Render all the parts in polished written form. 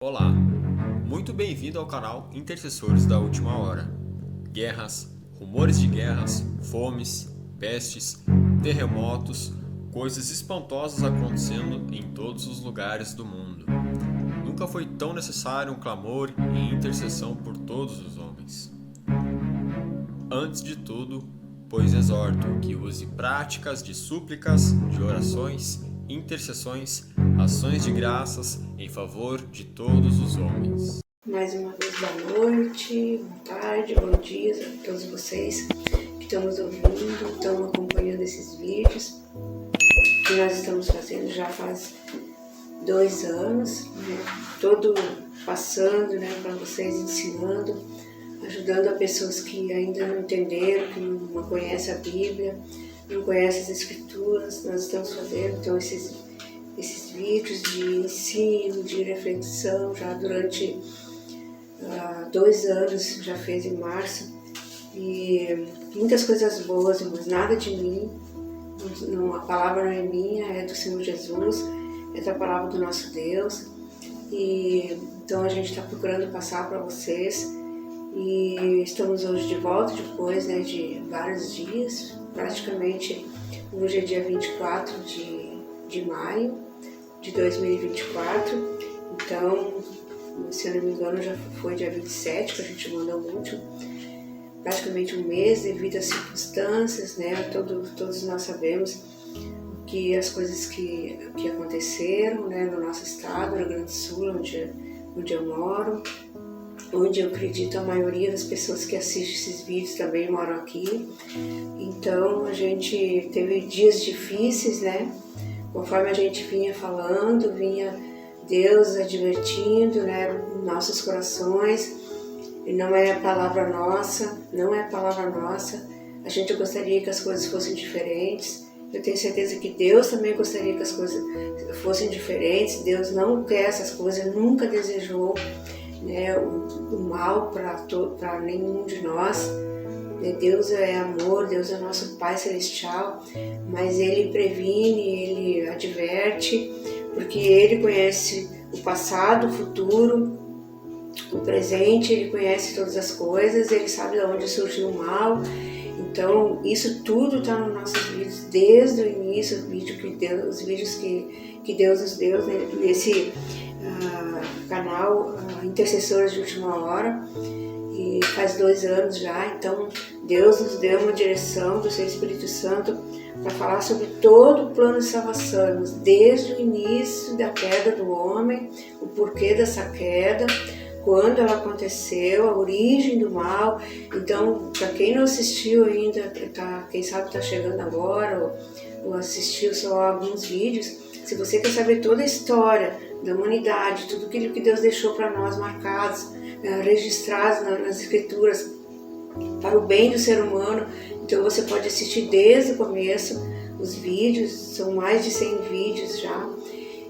Olá, muito bem-vindo ao canal Intercessores da Última Hora. Guerras, rumores de guerras, fomes, pestes, terremotos, coisas espantosas acontecendo em todos os lugares do mundo. Nunca foi tão necessário um clamor e intercessão por todos os homens. Antes de tudo, pois exorto que use práticas de súplicas, de orações, intercessões, ações de graças em favor de todos os homens. Mais uma vez, boa noite, boa tarde, bom dia a todos vocês que estão nos ouvindo, estão acompanhando esses vídeos que nós estamos fazendo já faz 2 anos, né? Todo passando, né, para vocês, ensinando, ajudando a pessoas que ainda não entenderam, que não conhecem a Bíblia, não conhecem as Escrituras. Nós estamos fazendo então esses vídeos de ensino, de reflexão já durante 2 anos, já fez em março, e muitas coisas boas, mas nada de mim, não, a palavra não é minha, é do Senhor Jesus, é da palavra do nosso Deus, e então a gente está procurando passar para vocês, e estamos hoje de volta depois, né, de vários dias, praticamente hoje é dia 24 de maio de 2024, então, se eu não me engano, já foi dia 27 que a gente mandou o último, praticamente um mês devido às circunstâncias, né? Todos nós sabemos que as coisas que aconteceram, né, no nosso estado, no Rio Grande do Sul, onde eu moro, onde eu acredito a maioria das pessoas que assistem esses vídeos também moram aqui. Então a gente teve dias difíceis, né? Conforme a gente vinha falando, vinha Deus advertindo, né, nossos corações, e não é a palavra nossa, a gente gostaria que as coisas fossem diferentes, eu tenho certeza que Deus também gostaria que as coisas fossem diferentes. Deus não quer essas coisas, nunca desejou, né, o mal para nenhum de nós. Deus é amor, Deus é nosso Pai Celestial, mas Ele previne, Ele adverte, porque Ele conhece o passado, o futuro, o presente, Ele conhece todas as coisas, Ele sabe de onde surgiu o mal. Então isso tudo está nos nossos vídeos, desde o início, os vídeos que Deus nos deu, né, nesse canal Intercessores de Última Hora. E faz 2 anos já, então Deus nos deu uma direção do seu Espírito Santo para falar sobre todo o plano de salvação, desde o início da queda do homem, o porquê dessa queda, quando ela aconteceu, a origem do mal. Então, para quem não assistiu ainda, quem sabe está chegando agora, ou assistiu só alguns vídeos, se você quer saber toda a história da humanidade, tudo aquilo que Deus deixou para nós marcados, registrados nas Escrituras para o bem do ser humano, então você pode assistir desde o começo os vídeos, são mais de 100 vídeos já,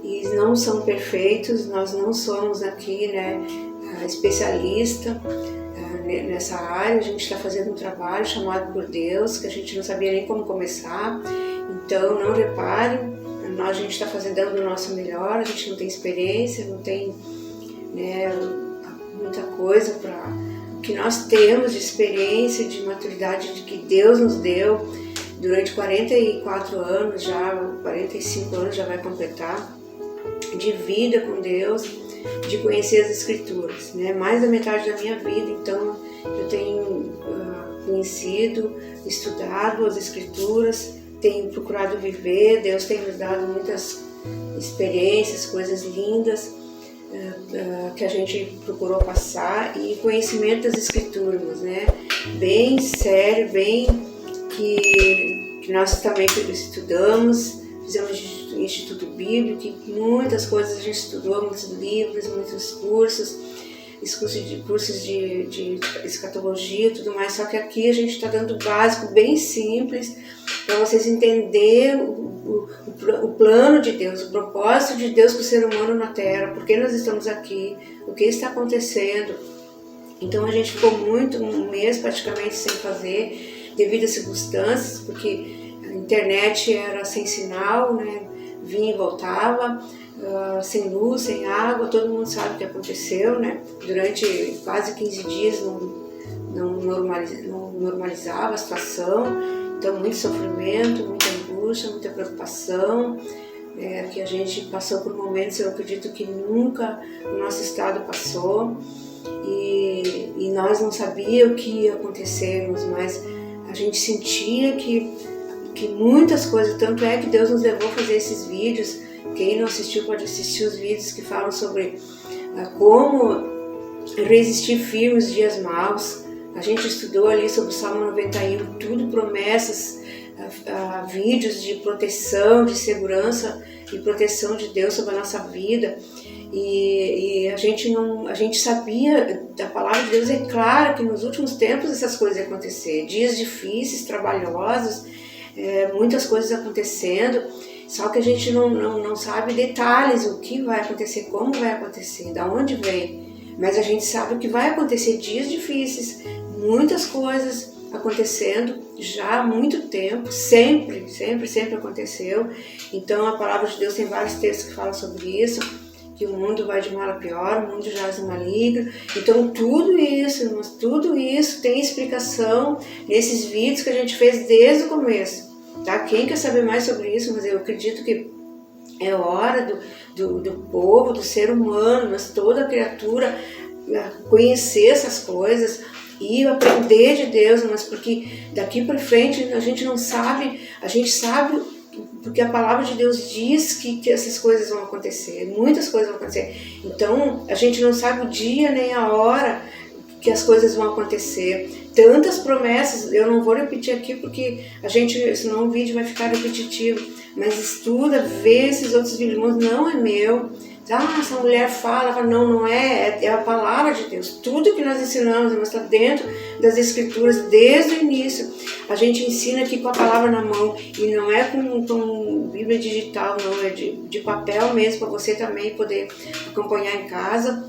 e não são perfeitos, nós não somos aqui, né, especialista nessa área, a gente está fazendo um trabalho chamado por Deus, que a gente não sabia nem como começar, então não reparem, a gente está dando o nosso melhor, a gente não tem experiência, não tem, né, muita coisa para que nós temos de experiência, de maturidade de que Deus nos deu durante 44 anos já, 45 anos já vai completar, de vida com Deus, de conhecer as Escrituras, né? Mais da metade da minha vida, então eu tenho conhecido, estudado as Escrituras, tenho procurado viver, Deus tem nos dado muitas experiências, coisas lindas, que a gente procurou passar, e conhecimento das Escrituras, né? Bem sério, bem que nós também estudamos, fizemos Instituto Bíblico, que muitas coisas a gente estudou, muitos livros, muitos cursos de escatologia e tudo mais, só que aqui a gente está dando o básico bem simples para vocês entenderem o plano de Deus, o propósito de Deus para o ser humano na Terra, por que nós estamos aqui, o que está acontecendo. Então a gente ficou um mês praticamente sem fazer, devido às circunstâncias, porque a internet era sem sinal, né? Vinha e voltava, sem luz, sem água, todo mundo sabe o que aconteceu, né? Durante quase 15 dias não normalizava a situação, então muito sofrimento, muita angústia, muita preocupação, que a gente passou por momentos, eu acredito que nunca o nosso estado passou, e nós não sabíamos o que ia acontecer, mas a gente sentia que muitas coisas, tanto é que Deus nos levou a fazer esses vídeos. Quem não assistiu pode assistir os vídeos que falam sobre como resistir firme os dias maus. A gente estudou ali sobre o Salmo 91, tudo promessas, vídeos de proteção, de segurança e proteção de Deus sobre a nossa vida. E a gente sabia, a palavra de Deus é clara que nos últimos tempos essas coisas iam acontecer. Dias difíceis, trabalhosos, muitas coisas acontecendo, só que a gente não sabe detalhes, o que vai acontecer, como vai acontecer, da onde vem. Mas a gente sabe que vai acontecer dias difíceis, muitas coisas acontecendo já há muito tempo, sempre aconteceu. Então a palavra de Deus tem vários textos que falam sobre isso, que o mundo vai de mal a pior, o mundo jaz no maligno. Então tudo isso tem explicação nesses vídeos que a gente fez desde o começo. Tá? Quem quer saber mais sobre isso, mas eu acredito que é hora do povo, do ser humano, mas toda criatura conhecer essas coisas e aprender de Deus, mas porque daqui para frente a gente não sabe, a gente sabe porque a palavra de Deus diz que essas coisas vão acontecer, muitas coisas vão acontecer. Então a gente não sabe o dia nem a hora que as coisas vão acontecer. Tantas promessas, eu não vou repetir aqui porque senão o vídeo vai ficar repetitivo, mas estuda, vê esses outros vídeos, não é meu. Essa mulher fala, não é a palavra de Deus. Tudo que nós ensinamos está dentro das Escrituras desde o início. A gente ensina aqui com a palavra na mão e não é com Bíblia digital, não, é de papel mesmo, para você também poder acompanhar em casa.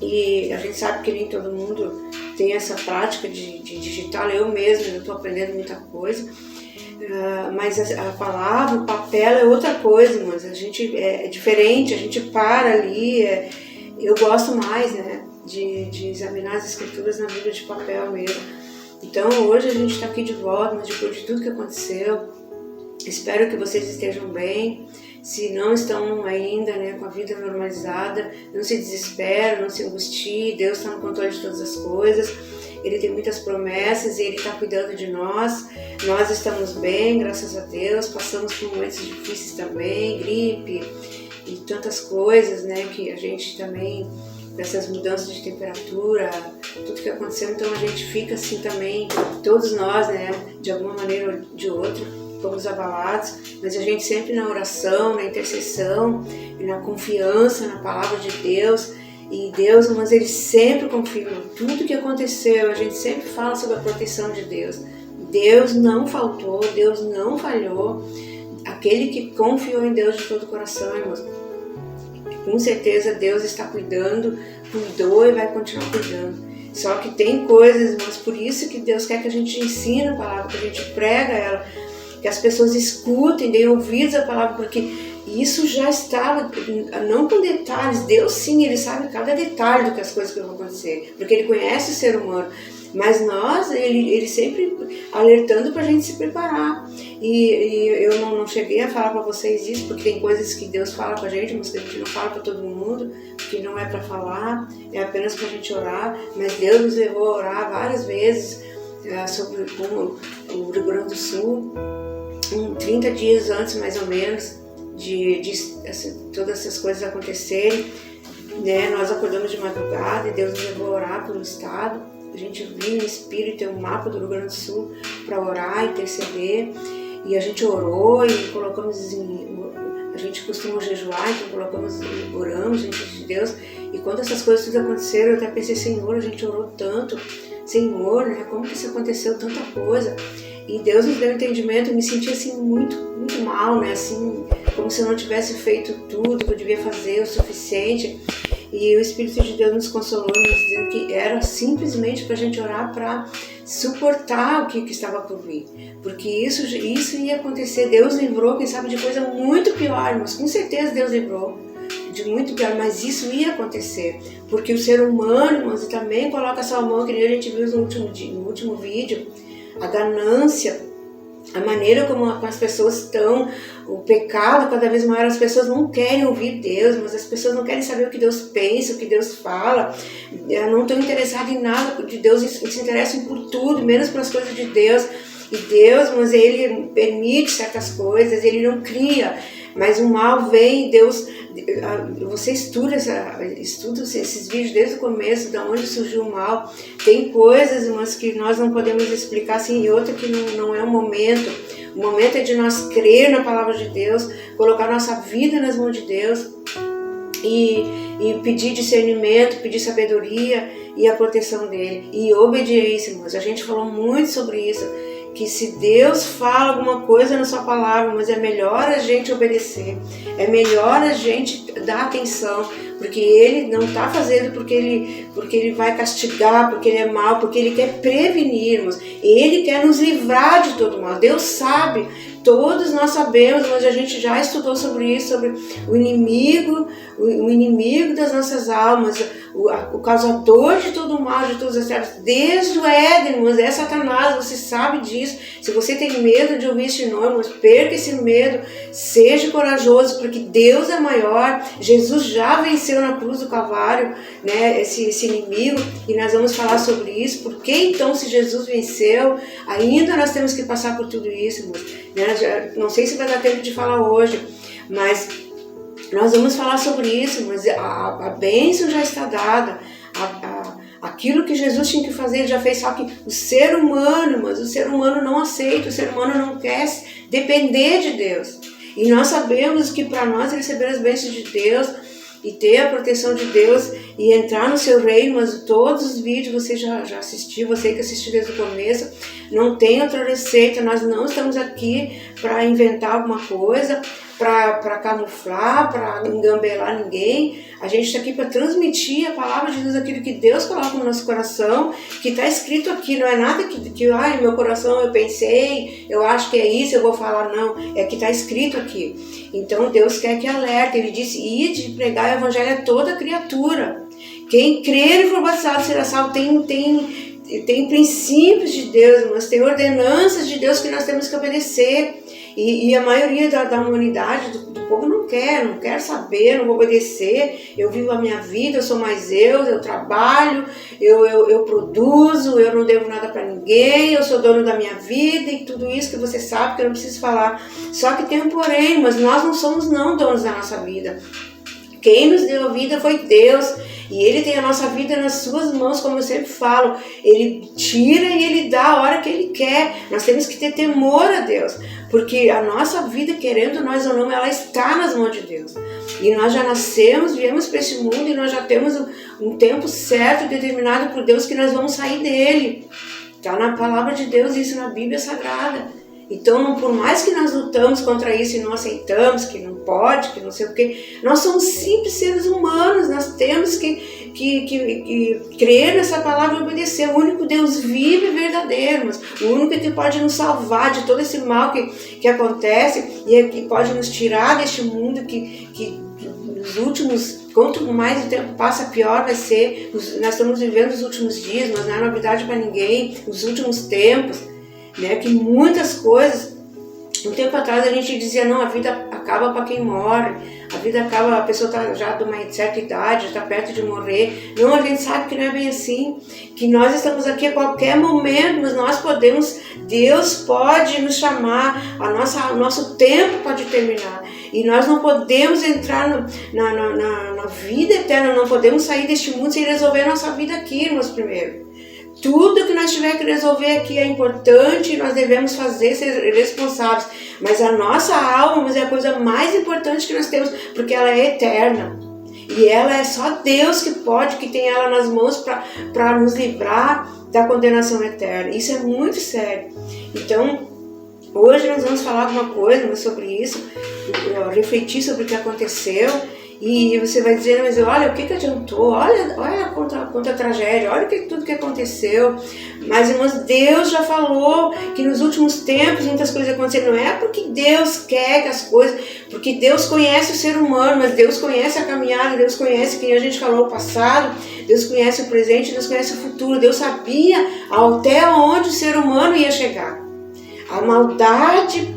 E a gente sabe que nem todo mundo tem essa prática de digital, eu mesma estou aprendendo muita coisa. Mas a palavra, o papel é outra coisa, mas a gente é diferente, a gente para ali. Eu gosto mais, né, de examinar as escrituras na Bíblia de papel mesmo. Então hoje a gente está aqui de volta, mas depois de tudo que aconteceu, espero que vocês estejam bem. Se não estão ainda, né, com a vida normalizada, não se desespere, não se angustie. Deus está no controle de todas as coisas. Ele tem muitas promessas e Ele está cuidando de nós. Nós estamos bem, graças a Deus. Passamos por momentos difíceis também, gripe e tantas coisas, né, que a gente também, dessas mudanças de temperatura, tudo que aconteceu, então a gente fica assim também, todos nós, né, de alguma maneira ou de outra, fomos abalados, mas a gente sempre na oração, na intercessão e na confiança na palavra de Deus. E Deus, mas Ele sempre confirma tudo que aconteceu, a gente sempre fala sobre a proteção de Deus. Deus não faltou, Deus não falhou. Aquele que confiou em Deus de todo o coração, irmãos, com certeza Deus está cuidando, cuidou e vai continuar cuidando. Só que tem coisas, mas por isso que Deus quer que a gente ensine a palavra, que a gente prega ela, que as pessoas escutem, deem ouvidos à palavra, porque isso já estava, não com detalhes. Deus sim, Ele sabe cada detalhe do que as coisas que vão acontecer, porque Ele conhece o ser humano, mas nós, Ele sempre alertando para a gente se preparar. E eu não cheguei a falar para vocês isso, porque tem coisas que Deus fala para a gente, mas que a gente não fala para todo mundo, que não é para falar, é apenas para a gente orar. Mas Deus nos levou a orar várias vezes sobre o Rio Grande do Sul, 30 dias antes mais ou menos de todas essas coisas acontecerem, né? Nós acordamos de madrugada e Deus nos levou a orar pelo estado. A gente viu no Espírito um mapa do Rio Grande do Sul para orar, interceder, e a gente orou e colocamos a gente costuma jejuar, então oramos diante de Deus. E quando essas coisas tudo aconteceram, eu até pensei, Senhor, a gente orou tanto, Senhor, né? Como que isso aconteceu, tanta coisa? E Deus nos deu entendimento. Eu me senti assim muito mal, né? Assim, como se eu não tivesse feito tudo que eu devia fazer, o suficiente. E o Espírito de Deus nos consolou, nos dizendo que era simplesmente para a gente orar para suportar o que estava por vir. Porque isso ia acontecer. Deus livrou, quem sabe, de coisa muito pior, mas com certeza Deus livrou. de muito pior, mas isso ia acontecer, porque o ser humano, irmãos, também coloca a sua mão, que nem a gente viu no último vídeo, a ganância, a maneira como as pessoas estão, o pecado cada vez maior, as pessoas não querem ouvir Deus, mas as pessoas não querem saber o que Deus pensa, o que Deus fala, não estão interessadas em nada de Deus, se interessam por tudo, menos pelas coisas de Deus. E Deus, mas Ele permite certas coisas, Ele não cria, mas o mal vem, Deus, você estuda esses vídeos desde o começo, de onde surgiu o mal, tem coisas, mas que nós não podemos explicar assim, e outra que não é o momento é de nós crer na palavra de Deus, colocar nossa vida nas mãos de Deus, e pedir discernimento, pedir sabedoria e a proteção dele, e obediência, irmãos. A gente falou muito sobre isso, que se Deus fala alguma coisa na sua palavra, mas é melhor a gente obedecer, é melhor a gente dar atenção, porque Ele não está fazendo porque ele vai castigar, porque Ele é mau, porque Ele quer prevenirmos, Ele quer nos livrar de todo mal. Deus sabe, todos nós sabemos, mas a gente já estudou sobre isso, sobre o inimigo das nossas almas, o causador de todo o mal, de todas as trevas, desde o Éden, mas é Satanás, você sabe disso. Se você tem medo de ouvir este nome, mas perca esse medo, seja corajoso, porque Deus é maior, Jesus já venceu na cruz do Calvário, né, esse inimigo, e nós vamos falar sobre isso. Por que então, se Jesus venceu, ainda nós temos que passar por tudo isso, irmãos? Né? Não sei se vai dar tempo de falar hoje, mas nós vamos falar sobre isso, mas a bênção já está dada, aquilo que Jesus tinha que fazer, ele já fez, só que o ser humano não aceita, o ser humano não quer depender de Deus. E nós sabemos que para nós receber as bênçãos de Deus e ter a proteção de Deus e entrar no seu reino, mas todos os vídeos você já assistiu, você que assistiu desde o começo, não tem outra receita, nós não estamos aqui para inventar alguma coisa, para camuflar, para engambelar ninguém. A gente está aqui para transmitir a palavra de Deus, aquilo que Deus coloca no nosso coração, que está escrito aqui, não é nada que ai, meu coração eu pensei, eu acho que é isso, eu vou falar, não, é que está escrito aqui. Então Deus quer que alerte, Ele disse, ide pregar o evangelho a toda criatura. Quem crer e for batizado será salvo. Tem princípios de Deus, mas tem ordenanças de Deus que nós temos que obedecer. E a maioria da humanidade, do povo não quer saber, não vou obedecer. Eu vivo a minha vida, eu sou mais eu trabalho, eu produzo, eu não devo nada para ninguém, eu sou dono da minha vida e tudo isso que você sabe que eu não preciso falar. Só que tem um porém, mas nós não somos não donos da nossa vida. Quem nos deu a vida foi Deus. E Ele tem a nossa vida nas suas mãos, como eu sempre falo. Ele tira e Ele dá a hora que Ele quer. Nós temos que ter temor a Deus, porque a nossa vida, querendo nós ou não, ela está nas mãos de Deus. E nós já nascemos, viemos para esse mundo e nós já temos um tempo certo, determinado por Deus, que nós vamos sair dele. Está na palavra de Deus, isso na Bíblia Sagrada. Então, por mais que nós lutamos contra isso e não aceitamos, que não pode, que não sei o quê, nós somos simples seres humanos, nós temos que crer nessa palavra e obedecer. O único Deus vivo e verdadeiro, mas o único que pode nos salvar de todo esse mal que acontece e que pode nos tirar deste mundo que nos últimos, quanto mais o tempo passa, pior vai ser. Nós estamos vivendo os últimos dias, mas não é novidade para ninguém, os últimos tempos. Né, que muitas coisas, um tempo atrás a gente dizia, não, a vida acaba para quem morre, a vida acaba, a pessoa está já de uma certa idade, está perto de morrer. Não, a gente sabe que não é bem assim, que nós estamos aqui a qualquer momento, mas nós podemos, Deus pode nos chamar, o nosso tempo pode terminar, e nós não podemos entrar na vida eterna, não podemos sair deste mundo sem resolver a nossa vida aqui, irmãos, primeiro. Tudo que nós tiver que resolver aqui é importante, nós devemos fazer, ser responsáveis. Mas a nossa alma é a coisa mais importante que nós temos, porque ela é eterna. E ela é só Deus que pode, que tem ela nas mãos para nos livrar da condenação eterna. Isso é muito sério. Então, hoje nós vamos falar alguma coisa sobre isso, refletir sobre o que aconteceu. E você vai dizer, mas olha, o que adiantou? Olha quanta tragédia, olha tudo que aconteceu. Mas, irmãos, Deus já falou que nos últimos tempos muitas coisas aconteceram. Não é porque Deus quer que as coisas... Porque Deus conhece o ser humano, mas Deus conhece a caminhada, Deus conhece quem a gente falou, o passado, Deus conhece o presente, Deus conhece o futuro. Deus sabia até onde o ser humano ia chegar. A maldade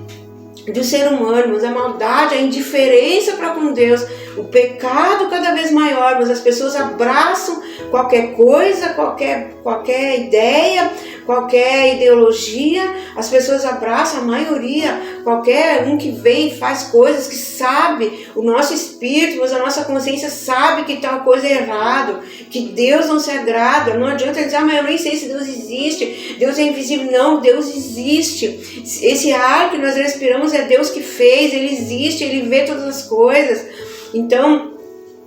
do ser humano, mas a maldade, a indiferença para com Deus, o pecado cada vez maior, mas as pessoas abraçam qualquer coisa, qualquer ideia, qualquer ideologia, as pessoas abraçam, a maioria, qualquer um que vem e faz coisas que sabe, o nosso espírito, mas a nossa consciência sabe que tal coisa é errado, que Deus não se agrada. Não adianta dizer, mas eu nem sei se Deus existe, Deus é invisível. Não, Deus existe. Esse ar que nós respiramos é Deus que fez, Ele existe, Ele vê todas as coisas. Então,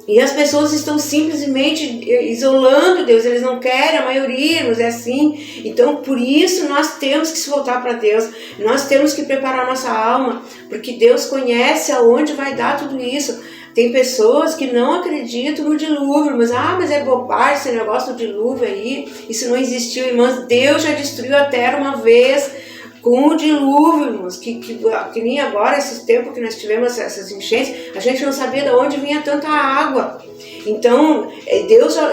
e as pessoas estão simplesmente isolando Deus, eles não querem, a maioria, mas é assim. Então, por isso, nós temos que se voltar para Deus, nós temos que preparar nossa alma, porque Deus conhece aonde vai dar tudo isso. Tem pessoas que não acreditam no dilúvio, mas é bobagem esse negócio do dilúvio aí, isso não existiu, irmãos. Deus já destruiu a terra uma vez, com o dilúvio, irmãos, que nem agora, esses tempos que nós tivemos essas enchentes, a gente não sabia de onde vinha tanta água. Então,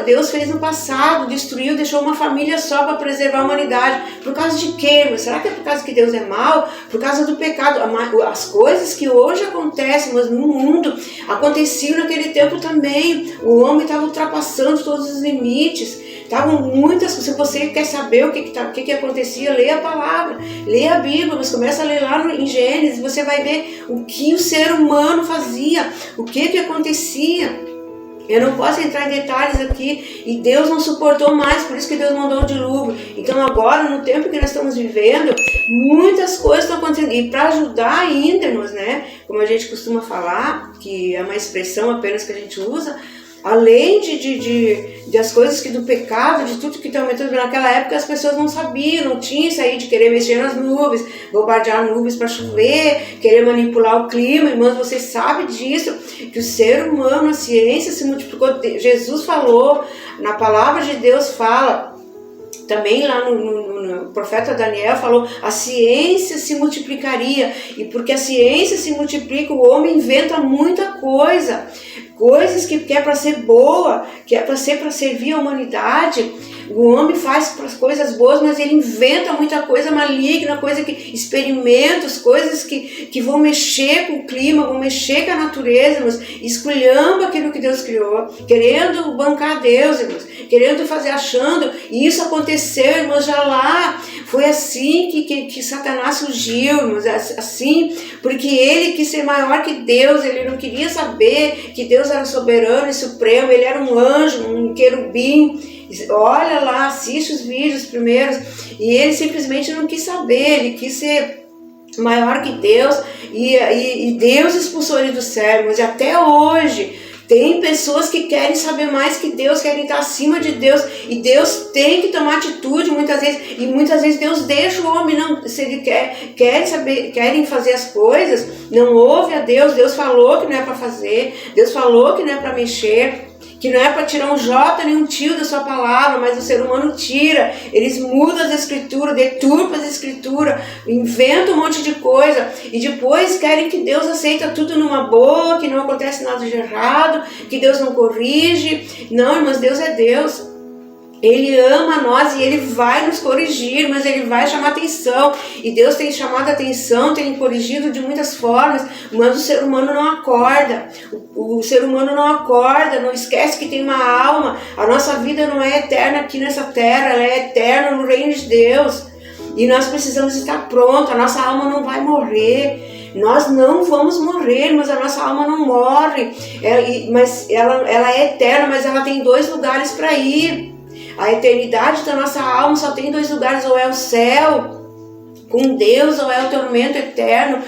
Deus fez no passado, destruiu, deixou uma família só para preservar a humanidade. Por causa de quê? Mas será que é por causa que Deus é mau? Por causa do pecado. As coisas que hoje acontecem, mas no mundo, aconteciam naquele tempo também. O homem estava ultrapassando todos os limites. Estavam muitas, se você quer saber o que acontecia, leia a palavra, leia a Bíblia, mas começa a ler lá em Gênesis, você vai ver o que o ser humano fazia, o que acontecia. Eu não posso entrar em detalhes aqui, e Deus não suportou mais, por isso que Deus mandou o dilúvio. Então agora, no tempo que nós estamos vivendo, muitas coisas estão acontecendo, e para ajudar ainda-nos, né, como a gente costuma falar, que é uma expressão apenas que a gente usa, além das coisas que do pecado, de tudo que está aumentando, naquela época as pessoas não sabiam, não tinham isso aí de querer mexer nas nuvens, bombardear nuvens para chover, querer manipular o clima. Irmãos, você sabe disso, que o ser humano, a ciência se multiplicou. Jesus falou, na palavra de Deus fala, também lá no profeta Daniel falou, a ciência se multiplicaria, e porque a ciência se multiplica, o homem inventa muita coisa, coisas que é para ser boa, que é para servir a humanidade. O homem faz coisas boas, mas ele inventa muita coisa maligna, experimentos, coisas que vão mexer com o clima, vão mexer com a natureza, irmãos, esculhamba aquilo que Deus criou, querendo bancar Deus, irmãos, querendo fazer, achando, e isso aconteceu, irmãos, já lá, foi assim que Satanás surgiu, irmãos, assim, porque ele quis ser maior que Deus, ele não queria saber que Deus era soberano e supremo, ele era um anjo, um querubim. Olha lá, assiste os vídeos primeiros, e ele simplesmente não quis saber, ele quis ser maior que Deus, e Deus expulsou ele do céu. Mas até hoje tem pessoas que querem saber mais que Deus, querem estar acima de Deus, e Deus tem que tomar atitude muitas vezes Deus deixa o homem, não, se ele querem fazer as coisas, não ouve a Deus. Deus falou que não é para fazer, Deus falou que não é para mexer, que não é para tirar um J nem um tio da sua palavra, mas o ser humano tira, eles mudam as escrituras, deturpam as escrituras, inventam um monte de coisa, e depois querem que Deus aceita tudo numa boa, que não acontece nada de errado, que Deus não corrige. Não, irmãos, Deus é Deus. Ele ama nós e Ele vai nos corrigir, mas Ele vai chamar atenção. E Deus tem chamado a atenção, tem corrigido de muitas formas, mas o ser humano não acorda. O ser humano não acorda, não esquece que tem uma alma. A nossa vida não é eterna aqui nessa terra, ela é eterna no reino de Deus. E nós precisamos estar prontos, a nossa alma não vai morrer. Nós não vamos morrer, mas a nossa alma não morre. Mas ela é eterna, mas ela tem 2 lugares para ir. A eternidade da nossa alma só tem 2 lugares, ou é o céu com Deus, ou é o tormento eterno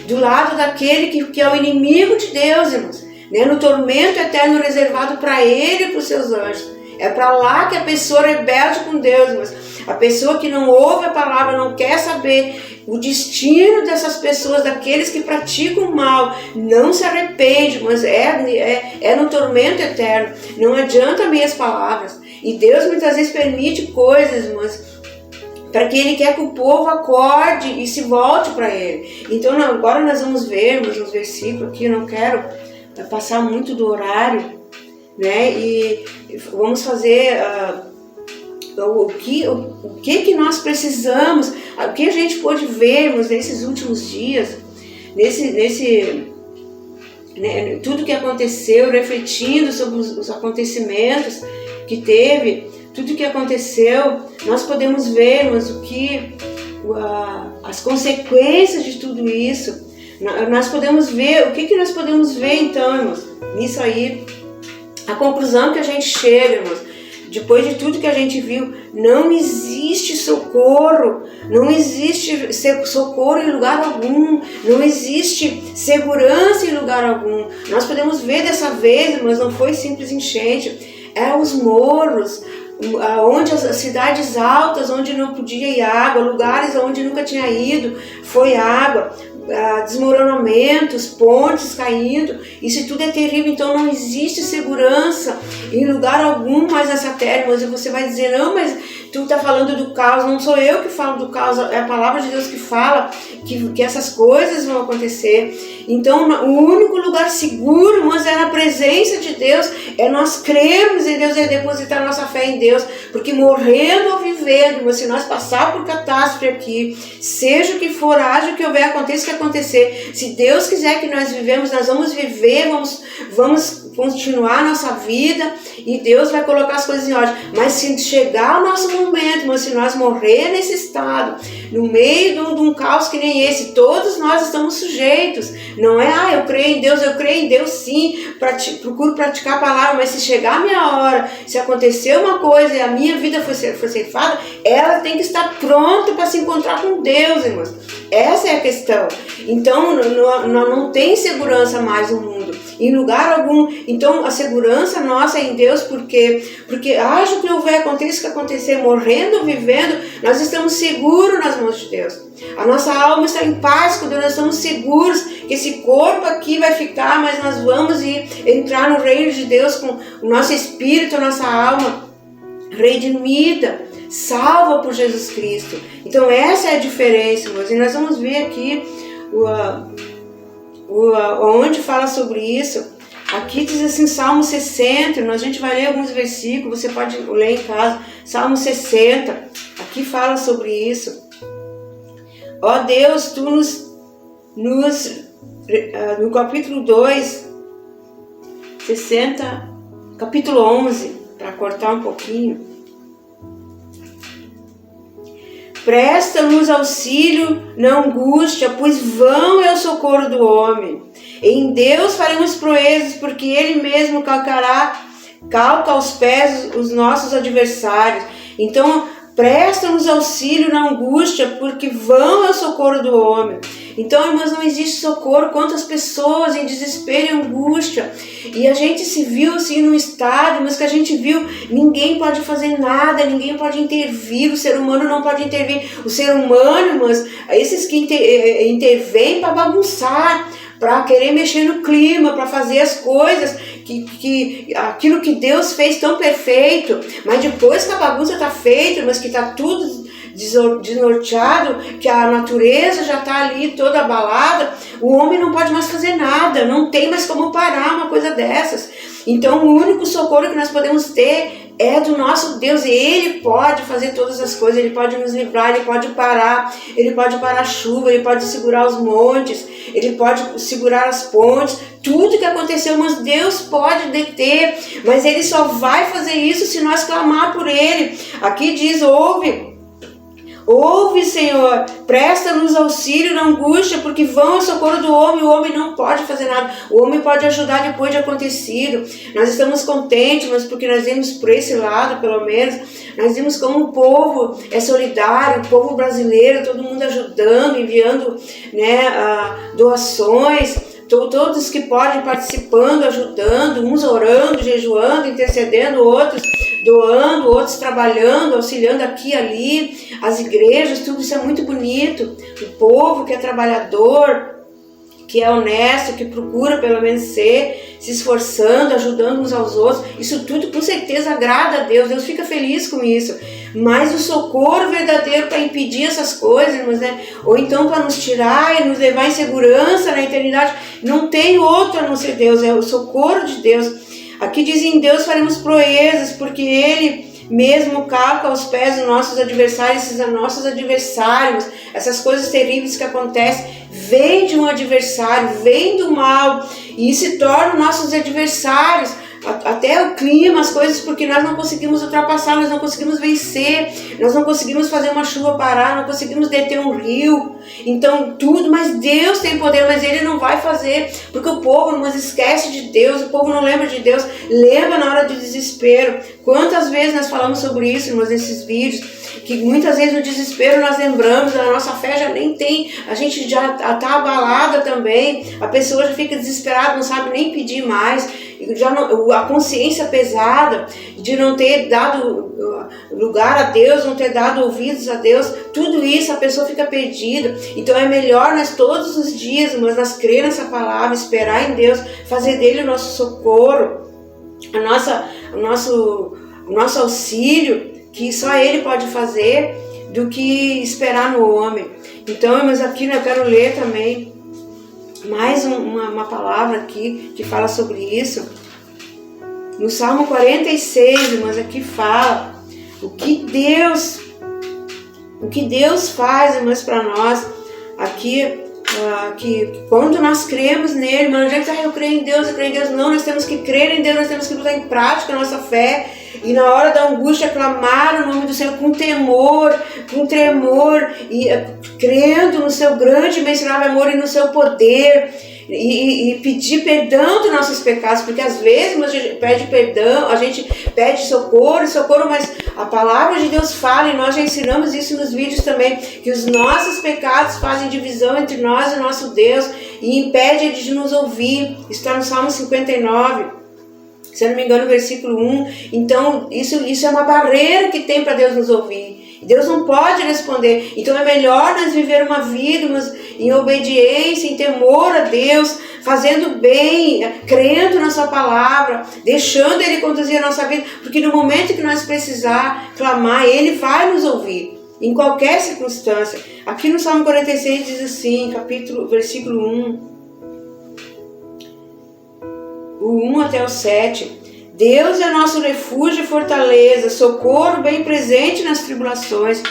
do lado daquele que é o inimigo de Deus, irmãos, né? No tormento eterno reservado para Ele e para os seus anjos. É para lá que a pessoa rebelde com Deus, irmãos. A pessoa que não ouve a palavra, não quer saber, o destino dessas pessoas, daqueles que praticam mal, não se arrepende, mas é no tormento eterno. Não adianta minhas palavras. E Deus muitas vezes permite coisas, mas para que Ele quer que o povo acorde e se volte para Ele. Então agora nós vamos ver uns versículos aqui, eu não quero passar muito do horário, né? E vamos fazer o que nós precisamos, o que a gente pôde vermos nesses últimos dias, né, tudo que aconteceu, refletindo sobre os acontecimentos que teve, tudo que aconteceu, nós podemos ver, mas as consequências de tudo isso, nós podemos ver, o que nós podemos ver então, irmãos, nisso aí, a conclusão que a gente chega, irmãos, depois de tudo que a gente viu, não existe socorro, não existe socorro em lugar algum, não existe segurança em lugar algum. Nós podemos ver dessa vez, mas não foi simples enchente, os morros, onde as cidades altas, onde não podia ir água, lugares onde nunca tinha ido, foi água, desmoronamentos, pontes caindo, isso tudo é terrível. Então não existe segurança em lugar algum mais nessa terra. Mas você vai dizer, não, mas tu está falando do caos. Não sou eu que falo do caos, é a palavra de Deus que fala que essas coisas vão acontecer. Então o único lugar seguro, mas é na presença de Deus, é nós crermos em Deus e depositar nossa fé em Deus, porque morrendo ou vivendo, mas se nós passar por catástrofe aqui, seja o que for, haja o que houver, aconteça o que acontecer, se Deus quiser que nós vivemos, nós vamos viver, vamos continuar a nossa vida e Deus vai colocar as coisas em ordem. Mas se chegar o nosso momento, mas se nós morrer nesse estado, no meio de um caos que nem esse, todos nós estamos sujeitos. Não é, eu creio em Deus sim, procuro praticar a palavra, mas se chegar a minha hora, se acontecer uma coisa e a minha vida for ceifada, ela tem que estar pronta para se encontrar com Deus, irmãos. Essa é a questão. Então, não tem segurança mais no mundo, em lugar algum. Então, a segurança nossa é em Deus, porque haja o que houver, aconteça o que acontecer, morrendo ou vivendo, nós estamos seguros nas mãos de Deus. A nossa alma está em paz com Deus, nós estamos seguros que esse corpo aqui vai ficar, mas nós vamos entrar no reino de Deus com o nosso espírito, a nossa alma redimida, salva por Jesus Cristo. Então essa é a diferença, irmãos. E nós vamos ver aqui onde fala sobre isso. Aqui diz assim, Salmo 60, a gente vai ler alguns versículos, você pode ler em casa, Salmo 60, aqui fala sobre isso. Ó Deus, tu no capítulo 2, 60, capítulo 11, para cortar um pouquinho. Presta-nos auxílio na angústia, pois vão é o socorro do homem. Em Deus faremos proezas, porque Ele mesmo calca aos pés os nossos adversários. Então, presta-nos auxílio na angústia, porque vão é o socorro do homem. Então, irmãos, não existe socorro. Quantas pessoas em desespero e angústia. E a gente se viu assim num estado, mas que a gente viu, ninguém pode fazer nada, ninguém pode intervir, o ser humano não pode intervir. O ser humano, irmãos, esses que intervêm para bagunçar, para querer mexer no clima, para fazer as coisas, aquilo que Deus fez tão perfeito, mas depois que a bagunça está feita, mas que está tudo desnorteado, que a natureza já está ali toda abalada, o homem não pode mais fazer nada, não tem mais como parar uma coisa dessas. Então o único socorro que nós podemos ter é do nosso Deus, e Ele pode fazer todas as coisas, Ele pode nos livrar, Ele pode parar a chuva, Ele pode segurar os montes, Ele pode segurar as pontes, tudo que aconteceu, mas Deus pode deter, mas Ele só vai fazer isso se nós clamar por Ele. Aqui diz, ouve, Senhor, presta-nos auxílio na angústia, porque vão ao socorro do homem. O homem não pode fazer nada, o homem pode ajudar depois de acontecido. Nós estamos contentes, mas porque nós vimos por esse lado, pelo menos, nós vimos como o povo é solidário, o povo brasileiro, todo mundo ajudando, enviando, doações, todos que podem participando, ajudando, uns orando, jejuando, intercedendo, outros doando, outros trabalhando, auxiliando aqui e ali, as igrejas, tudo isso é muito bonito. O povo que é trabalhador, que é honesto, que procura pelo menos ser, se esforçando, ajudando uns aos outros, isso tudo com certeza agrada a Deus, Deus fica feliz com isso. Mas o socorro verdadeiro para impedir essas coisas, né? Ou então para nos tirar e nos levar em segurança na eternidade, não tem outro a não ser Deus, é o socorro de Deus. Aqui diz: em Deus faremos proezas, porque Ele mesmo calca aos pés dos nossos adversários. Esses nossos adversários, essas coisas terríveis que acontecem, vêm de um adversário, vêm do mal e se tornam nossos adversários. Até o clima, as coisas, porque nós não conseguimos ultrapassar, nós não conseguimos vencer, nós não conseguimos fazer uma chuva parar, não conseguimos deter um rio, então tudo, mas Deus tem poder, mas Ele não vai fazer, porque o povo não esquece de Deus, o povo não lembra de Deus, lembra na hora do desespero. Quantas vezes nós falamos sobre isso, irmãos, nesses vídeos, que muitas vezes no desespero nós lembramos, a nossa fé já nem tem, a gente já está abalada também, a pessoa já fica desesperada, não sabe nem pedir mais, já não, a consciência pesada de não ter dado lugar a Deus, não ter dado ouvidos a Deus, tudo isso a pessoa fica perdida. Então é melhor nós todos os dias, mas nós crer nessa palavra, esperar em Deus, fazer dele o nosso socorro, o nosso auxílio, que só Ele pode fazer, do que esperar no homem. Então, mas aqui eu quero ler também mais uma palavra aqui que fala sobre isso. No Salmo 46, irmãos, aqui fala o que Deus faz, irmãos, para nós. Aqui, que quando nós cremos nele, mas não adianta eu creio em Deus, não, nós temos que crer em Deus, nós temos que botar em prática a nossa fé, e na hora da angústia clamar o nome do Senhor com temor, e crendo no seu grande e imensurável amor e no seu poder, e pedir perdão dos nossos pecados, porque às vezes a gente pede perdão, a gente pede socorro, mas a palavra de Deus fala, e nós já ensinamos isso nos vídeos também, que os nossos pecados fazem divisão entre nós e o nosso Deus, e impede Ele de nos ouvir. Está no Salmo 59, se eu não me engano, versículo 1. Então isso é uma barreira que tem para Deus nos ouvir. Deus não pode responder. Então é melhor nós viver uma vida em obediência, em temor a Deus, fazendo bem, crendo na sua palavra, deixando Ele conduzir a nossa vida, porque no momento que nós precisar clamar, Ele vai nos ouvir, em qualquer circunstância. Aqui no Salmo 46 diz assim, versículo 1, o 1 até o 7. Deus é nosso refúgio e fortaleza, socorro bem presente nas tribulações.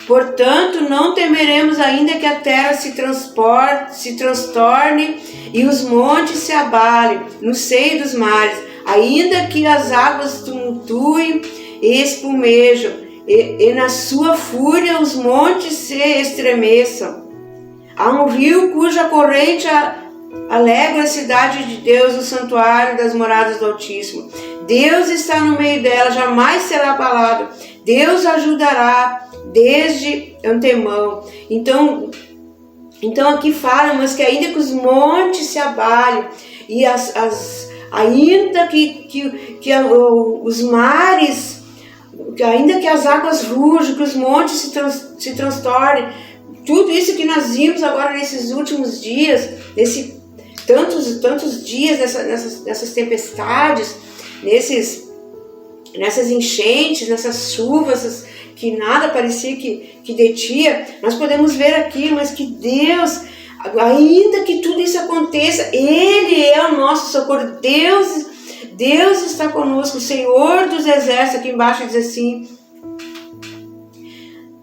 Portanto, não temeremos, ainda que a terra se transtorne e os montes se abalem no seio dos mares, ainda que as águas tumultuem e espumejam, e na sua fúria os montes se estremeçam. Há um rio cuja corrente alegra a cidade de Deus, o santuário das moradas do Altíssimo. Deus está no meio dela, jamais será abalado. Deus ajudará desde antemão. Então aqui fala, mas que ainda que os montes se abalem e ainda que os mares, ainda que as águas rujam, que os montes se transtornem, tudo isso que nós vimos agora nesses últimos dias, tantos dias nessas tempestades, nessas enchentes, nessas chuvas que nada parecia que detinha, nós podemos ver aqui, mas que Deus, ainda que tudo isso aconteça, Ele é o nosso socorro. Deus está conosco, o Senhor dos exércitos. Aqui embaixo diz assim: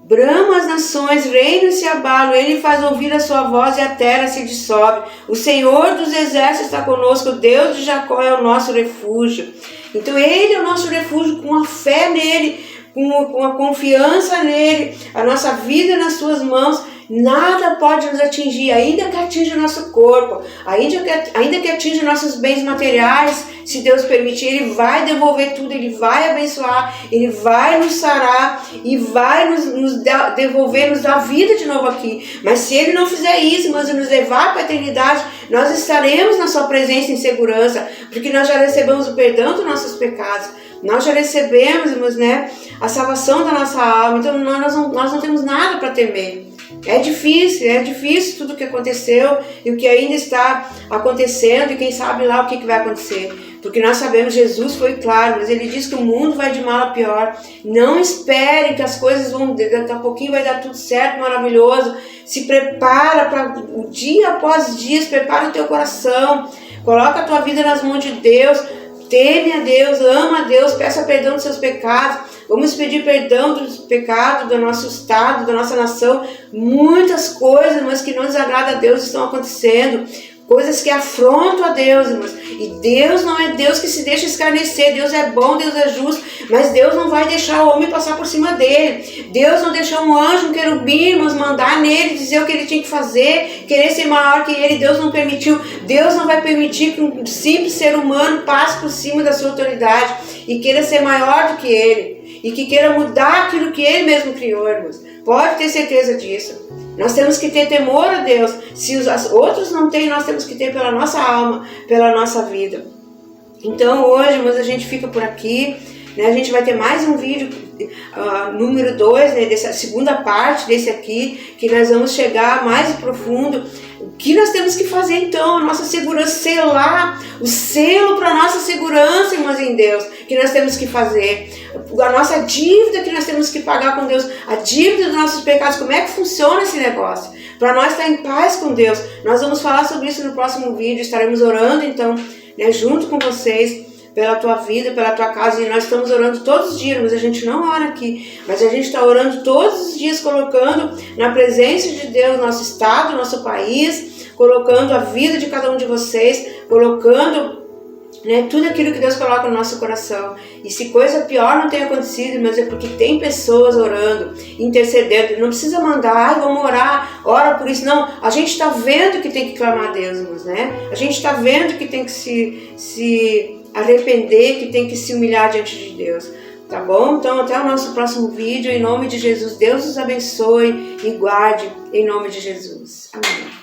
brama as nações, reinos se abalam, Ele faz ouvir a sua voz e a terra se dissolve. O Senhor dos exércitos está conosco, o Deus de Jacó é o nosso refúgio. Então Ele é o nosso refúgio, com a fé nele, com a confiança nele, a nossa vida nas suas mãos. Nada pode nos atingir, ainda que atinja o nosso corpo, ainda que atinja nossos bens materiais. Se Deus permitir, Ele vai devolver tudo, Ele vai abençoar, Ele vai nos sarar e vai nos devolver, nos dar vida de novo aqui. Mas se Ele não fizer isso, mas nos levar para a eternidade, nós estaremos na sua presença em segurança, porque nós já recebemos o perdão dos nossos pecados. Nós já recebemos, irmãos, né, a salvação da nossa alma, então nós não temos nada para temer. É difícil tudo o que aconteceu e o que ainda está acontecendo e quem sabe lá o que vai acontecer. Porque nós sabemos, Jesus foi claro, mas ele diz que o mundo vai de mal a pior. Não espere que as coisas vão, daqui a pouquinho vai dar tudo certo, maravilhoso. Se prepara para o dia após dia, prepara o teu coração, coloca a tua vida nas mãos de Deus, teme a Deus, ama a Deus, peça perdão dos seus pecados. Vamos pedir perdão dos pecados do nosso estado, da nossa nação. Muitas coisas, mas que não desagradam a Deus estão acontecendo. Coisas que afrontam a Deus, irmãos. E Deus não é Deus que se deixa escarnecer. Deus é bom, Deus é justo. Mas Deus não vai deixar o homem passar por cima dele. Deus não deixou um anjo, um querubim, irmãos, mandar nele, dizer o que ele tinha que fazer, querer ser maior que ele. Deus não permitiu. Deus não vai permitir que um simples ser humano passe por cima da sua autoridade e queira ser maior do que ele. E que queira mudar aquilo que ele mesmo criou, irmãos. Pode ter certeza disso. Nós temos que ter temor a Deus. Se os outros não têm, nós temos que ter pela nossa alma, pela nossa vida. Então hoje, irmãos, a gente fica por aqui. Né? A gente vai ter mais um vídeo, número 2, né, dessa segunda parte desse aqui, que nós vamos chegar mais profundo. O que nós temos que fazer então? A nossa segurança, selar o selo para a nossa segurança, irmãos, em Deus, que nós temos que fazer. A nossa dívida que nós temos que pagar com Deus, a dívida dos nossos pecados, como é que funciona esse negócio? Para nós estar em paz com Deus. Nós vamos falar sobre isso no próximo vídeo, estaremos orando então, né, junto com vocês, pela tua vida, pela tua casa, e nós estamos orando todos os dias, mas a gente não ora aqui, mas a gente está orando todos os dias, colocando na presença de Deus nosso estado, nosso país, colocando a vida de cada um de vocês, colocando, né, tudo aquilo que Deus coloca no nosso coração. E se coisa pior não tem acontecido, mas é porque tem pessoas orando, intercedendo. Não precisa mandar, vamos orar, ora por isso. Não, a gente está vendo que tem que clamar a Deus, irmãos, né? A gente está vendo que tem que se arrepender, que tem que se humilhar diante de Deus. Tá bom? Então até o nosso próximo vídeo. Em nome de Jesus, Deus os abençoe e guarde em nome de Jesus. Amém.